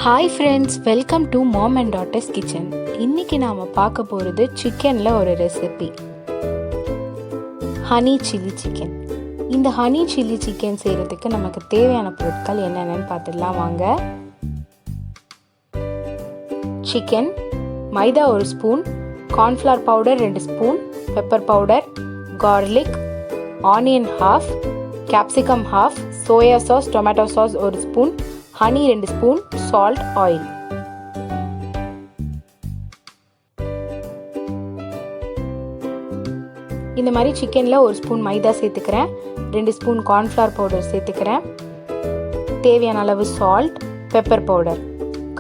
Hi friends, welcome to mom and daughters kitchen. இன்றைக்கி நாம் பார்க்க போகிறது சிக்கனில் ஒரு ரெசிபி, ஹனி சில்லி சிக்கன். இந்த ஹனி சில்லி சிக்கன் செய்கிறதுக்கு நமக்கு தேவையான பொருட்கள் என்னென்னு பார்த்துடலாம் வாங்க. Chicken, maida 1 spoon, cornflour powder 2 spoon, pepper powder, garlic, onion half, capsicum half, soya sauce, tomato sauce 1 spoon, honey 2 spoon, salt, oil. இந்த மாதிரி சிக்கனில் 1 ஸ்பூன் மைதா சேர்த்துக்கிறேன், 2 ஸ்பூன் கார்ன்ஃப்ளவர் பவுடர் சேர்த்துக்கிறேன், தேவையான அளவு சால்ட், பெப்பர் பவுடர்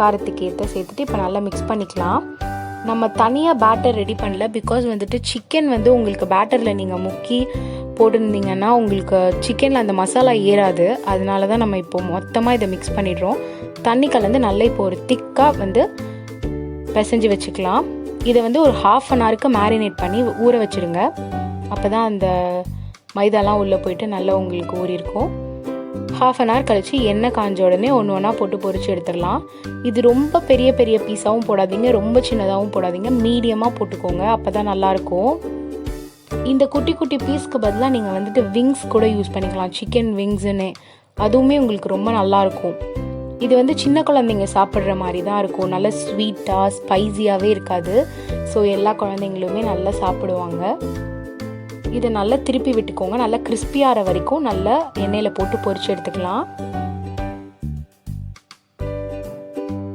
காரத்துக்கு ஏற்ற சேர்த்துட்டு இப்போ நல்லா மிக்ஸ் பண்ணிக்கலாம். நம்ம தனியாக பேட்டர் ரெடி பண்ணல, பிகாஸ் சிக்கன் உங்களுக்கு பேட்டரில் நீங்கள் முக்கி போட்டுருந்தீங்கன்னா உங்களுக்கு சிக்கனில் அந்த மசாலா ஏறாது. அதனால தான் நம்ம இப்போ மொத்தமாக இதை மிக்ஸ் பண்ணிடுறோம். தண்ணி கலந்து நல்லா இப்போ ஒரு திக்காக பிசைஞ்சு வச்சுக்கலாம். இதை ஒரு 1/2 அன் ஹவருக்கு மேரினேட் பண்ணி ஊற வச்சுருங்க. அப்போ தான் அந்த மைதாலாம் உள்ளே போயிட்டு நல்லா உங்களுக்கு ஊறியிருக்கும். 1/2 அன் ஹவர் கழித்து எண்ணெய் காஞ்ச உடனே ஒன்று ஒன்றா போட்டு பொரிச்சு எடுத்துடலாம். இது ரொம்ப பெரிய பெரிய பீஸாகவும் போடாதீங்க, ரொம்ப சின்னதாகவும் போடாதீங்க, மீடியமாக போட்டுக்கோங்க. அப்போ தான் நல்லாயிருக்கும். இந்த குட்டி குட்டி பீஸ்க்கு பதிலாக நீங்கள் விங்ஸ் கூட யூஸ் பண்ணிக்கலாம், சிக்கன் விங்ஸுன்னு. அதுவுமே உங்களுக்கு ரொம்ப நல்லாயிருக்கும். இது சின்ன குழந்தைங்க சாப்பிட்ற மாதிரி தான் இருக்கும். நல்லா ஸ்வீட்டாக ஸ்பைஸியாகவே இருக்காது. ஸோ எல்லா குழந்தைங்களுமே நல்லா சாப்பிடுவாங்க. இதை நல்லா திருப்பி விட்டுக்கோங்க. நல்லா கிறிஸ்பியாகிற வரைக்கும் நல்லா எண்ணெயில் போட்டு பொரிச்சு எடுத்துக்கலாம்.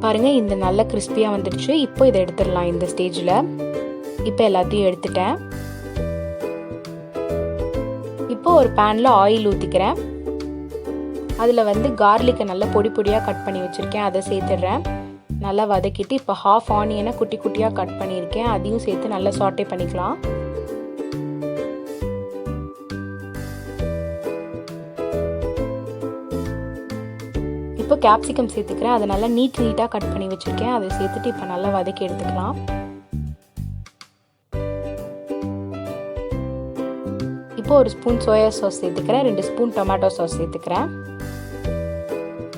பாருங்கள், இந்த நல்லா கிறிஸ்பியாக வந்துடுச்சு. இப்போ இதை எடுத்துடலாம். இந்த ஸ்டேஜில் இப்போ எல்லாத்தையும் எடுத்துட்டேன். இப்போ ஒரு பேனில் ஆயில் ஊற்றிக்கிறேன். அதில் கார்லிக்கை நல்லா பொடி பொடியாக கட் பண்ணி வச்சுருக்கேன், அதை சேர்த்துடுறேன். நல்லா வதக்கிட்டு இப்போ 1/2 ஆனியனை குட்டி குட்டியாக கட் பண்ணியிருக்கேன், அதையும் சேர்த்து நல்லா சாட்டே பண்ணிக்கலாம். இப்போ கேப்சிகம் சேர்த்துக்கிறேன். அதை நல்லா நீட்டாக கட் பண்ணி வச்சுருக்கேன், அதை சேர்த்துட்டு இப்போ நல்லா வதக்கி எடுத்துக்கலாம். இப்போ 1 ஸ்பூன் சோயா சாஸ் சேர்த்துக்கிறேன், 2 ஸ்பூன் டொமேட்டோ சாஸ் சேர்த்துக்கிறேன்.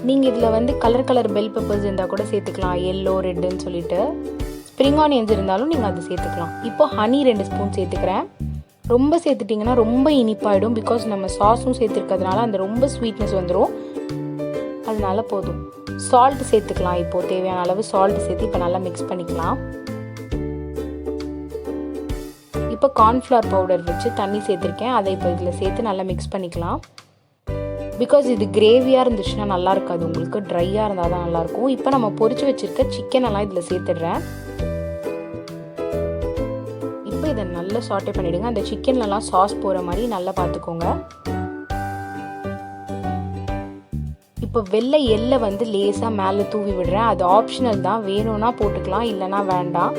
நீங்கள் இதில் கலர் பெல் பெப்பர்ஸ் இருந்தால் கூட சேர்த்துக்கலாம், எல்லோ ரெட்டுன்னு சொல்லிட்டு. ஸ்ப்ரிங் ஆனியன்ஸ் இருந்தாலும் நீங்கள் அது சேர்த்துக்கலாம். இப்போ ஹனி 2 ஸ்பூன் சேர்த்துக்கிறேன். ரொம்ப சேர்த்துட்டிங்கன்னா ரொம்ப இனிப்பாயிடும், பிகாஸ் நம்ம சாஸும் சேர்த்துருக்கிறதுனால அந்த ரொம்ப ஸ்வீட்னஸ் வந்துடும். அதனால போதும். சால்ட் சேர்த்துக்கலாம். இப்போது தேவையான அளவு சால்ட் சேர்த்து இப்போ நல்லா மிக்ஸ் பண்ணிக்கலாம். இப்போ கார்ன்ஃப்ளவர் பவுடர் வச்சு தண்ணி சேர்த்துருக்கேன், அதை இப்போ இதில் சேர்த்து நல்லா மிக்ஸ் பண்ணிக்கலாம். பிகாஸ் இது கிரேவியாக இருந்துச்சுன்னா நல்லா இருக்காது, உங்களுக்கு ட்ரையாக இருந்தால் தான் நல்லாயிருக்கும். இப்போ நம்ம பொரிச்சு வச்சுருக்க சிக்கன் எல்லாம் இதில் சேர்த்துடுறேன். இப்போ இதை நல்லா சாட்டே பண்ணிவிடுங்க. அந்த சிக்கன்லலாம் சாஸ் போகிற மாதிரி நல்லா பார்த்துக்கோங்க. இப்போ வெள்ளை எல்லை லேசாக மேலே தூவி விடுறேன். அது ஆப்ஷனல் தான், வேணும்னா போட்டுக்கலாம், இல்லைனா வேண்டாம்.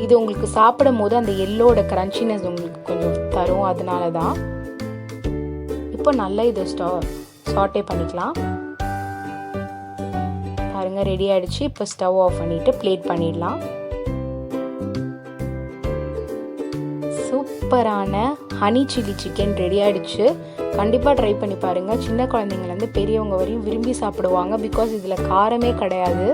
இது உங்களுக்கு சாப்பிடும் போது அந்த எல்லோட கிரன்ச்சினஸ் உங்களுக்கு கொஞ்சம் தரும், அதனால தான். இப்போ நல்லா இதை சாட்டே பண்ணிக்கலாம். பாருங்க, ரெடி ஆயிடுச்சு. இப்போ ஸ்டவ் ஆஃப் பண்ணிட்டு பிளேட் பண்ணிடலாம். சூப்பரான ஹனி சில்லி சிக்கன் ரெடி ஆயிடுச்சு. கண்டிப்பாக ட்ரை பண்ணி பாருங்கள். சின்ன குழந்தைங்கலேருந்து பெரியவங்க வரையும் விரும்பி சாப்பிடுவாங்க, பிகாஸ் இதில் காரமே கிடையாது.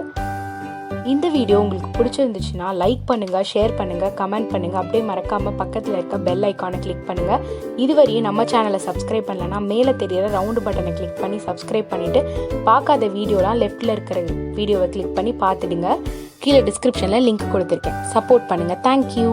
இந்த வீடியோ உங்களுக்கு பிடிச்சிருந்துச்சுன்னா லைக் பண்ணுங்கள், ஷேர் பண்ணுங்கள், கமெண்ட் பண்ணுங்கள். அப்படியே மறக்காமல் பக்கத்தில் இருக்க பெல் ஐக்கானை கிளிக் பண்ணுங்கள். இதுவரையும் நம்ம சேனலை சப்ஸ்கிரைப் பண்ணலன்னா மேலே தெரியிற ரவுண்டு பட்டனை கிளிக் பண்ணி சப்ஸ்கிரைப் பண்ணிவிட்டு பார்க்காத வீடியோலாம் லெஃப்ட்டில் இருக்கிற வீடியோவை கிளிக் பண்ணி பார்த்துடுங்க. கீழே டிஸ்கிரிப்ஷனில் லிங்க் கொடுத்துருக்கேன். சப்போர்ட் பண்ணுங்கள். தேங்க்யூ.